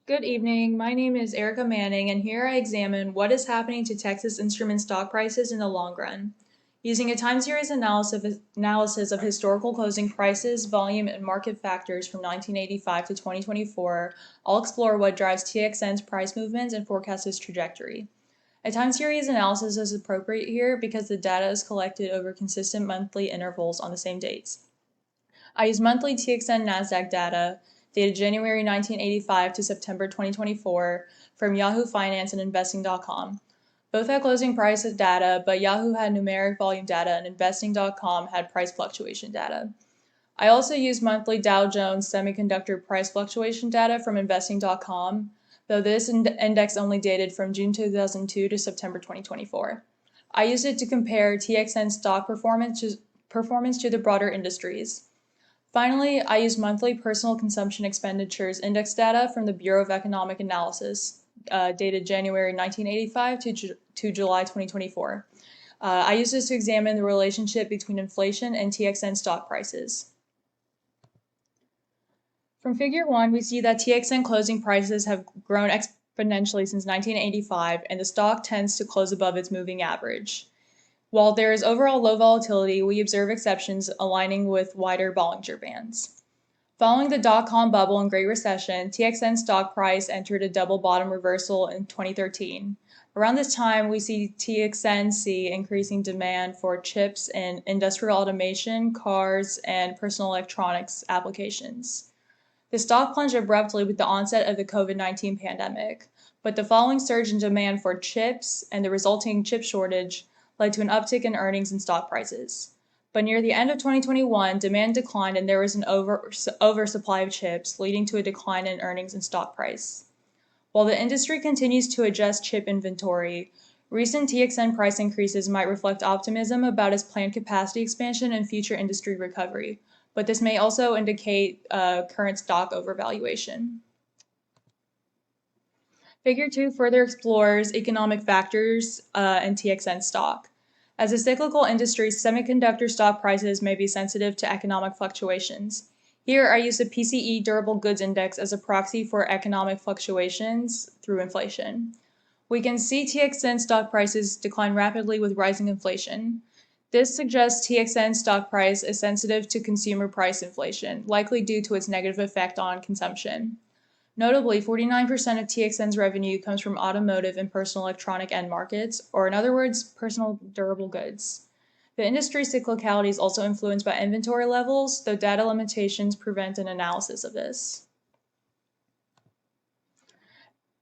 Good evening. My name is Erica Manning, and here I examine what is happening to Texas Instruments stock prices in the long run. Using a time series analysis of historical closing prices, volume, and market factors from 1985 to 2024, I'll explore what drives TXN's price movements and forecast its trajectory. A time series analysis is appropriate here because the data is collected over consistent monthly intervals on the same dates. I use monthly TXN NASDAQ data dated January 1985 to September 2024 from Yahoo Finance and Investing.com. Both had closing price data, but Yahoo had numeric volume data and Investing.com had price fluctuation data. I also use monthly Dow Jones Semiconductor price fluctuation data from Investing.com, though this index only dated from June 2002 to September 2024. I used it to compare TXN stock performance to the broader industries. Finally, I use monthly personal consumption expenditures index data from the Bureau of Economic Analysis, dated January 1985 to July 2024. I use this to examine the relationship between inflation and TXN stock prices. From Figure 1, we see that TXN closing prices have grown exponentially since 1985, and the stock tends to close above its moving average. While there is overall low volatility, we observe exceptions aligning with wider Bollinger Bands. Following the dot-com bubble and Great Recession, TXN stock price entered a double bottom reversal in 2013. Around this time, we see TXN see increasing demand for chips in industrial automation, cars, and personal electronics applications. The stock plunged abruptly with the onset of the COVID-19 pandemic, but the following surge in demand for chips and the resulting chip shortage led to an uptick in earnings and stock prices. But near the end of 2021, demand declined and there was an oversupply of chips, leading to a decline in earnings and stock price. While the industry continues to adjust chip inventory, recent TXN price increases might reflect optimism about its planned capacity expansion and future industry recovery, but this may also indicate current stock overvaluation. Figure 2 further explores economic factors and TXN stock. As a cyclical industry, semiconductor stock prices may be sensitive to economic fluctuations. Here, I use the PCE Durable Goods Index as a proxy for economic fluctuations through inflation. We can see TXN stock prices decline rapidly with rising inflation. This suggests TXN stock price is sensitive to consumer price inflation, likely due to its negative effect on consumption. Notably, 49% of TXN's revenue comes from automotive and personal electronic end markets, or in other words, personal durable goods. The industry cyclicality is also influenced by inventory levels, though data limitations prevent an analysis of this.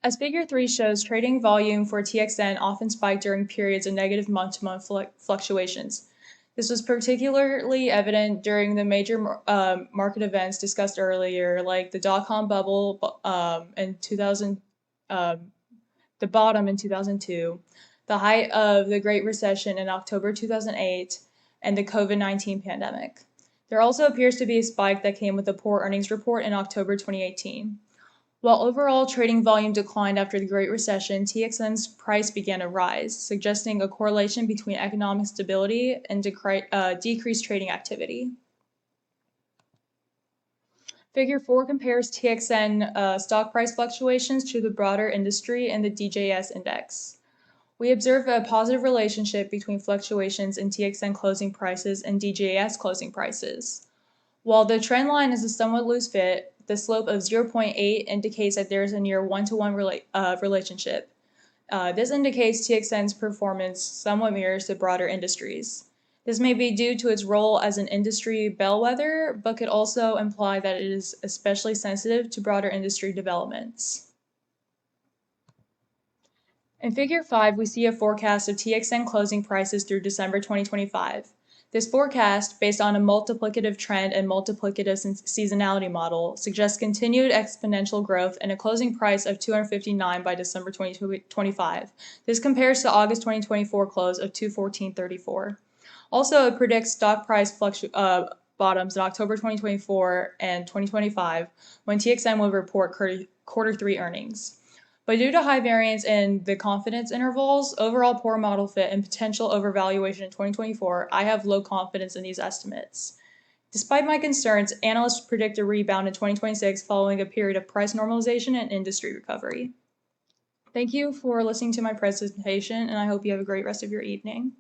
As Figure 3 shows, trading volume for TXN often spiked during periods of negative month-to-month fluctuations. This was particularly evident during the major market events discussed earlier, like the dot-com bubble in 2000, the bottom in 2002, the height of the Great Recession in October 2008, and the COVID-19 pandemic. There also appears to be a spike that came with a poor earnings report in October 2018. While overall trading volume declined after the Great Recession, TXN's price began to rise, suggesting a correlation between economic stability and decreased trading activity. Figure 4 compares TXN stock price fluctuations to the broader industry and the DJS index. We observe a positive relationship between fluctuations in TXN closing prices and DJS closing prices. While the trend line is a somewhat loose fit, the slope of 0.8 indicates that there is a near one-to-one relationship. This indicates TXN's performance somewhat mirrors the broader industries. This may be due to its role as an industry bellwether, but could also imply that it is especially sensitive to broader industry developments. In Figure 5, we see a forecast of TXN closing prices through December 2025. This forecast, based on a multiplicative trend and multiplicative seasonality model, suggests continued exponential growth and a closing price of $259 by December 2025. This compares to August 2024 close of $214.34. Also, it predicts stock price bottoms in October 2024 and 2025 when TXN will report quarter 3 earnings. But due to high variance in the confidence intervals, overall poor model fit, and potential overvaluation in 2024, I have low confidence in these estimates. Despite my concerns, analysts predict a rebound in 2026 following a period of price normalization and industry recovery. Thank you for listening to my presentation, and I hope you have a great rest of your evening.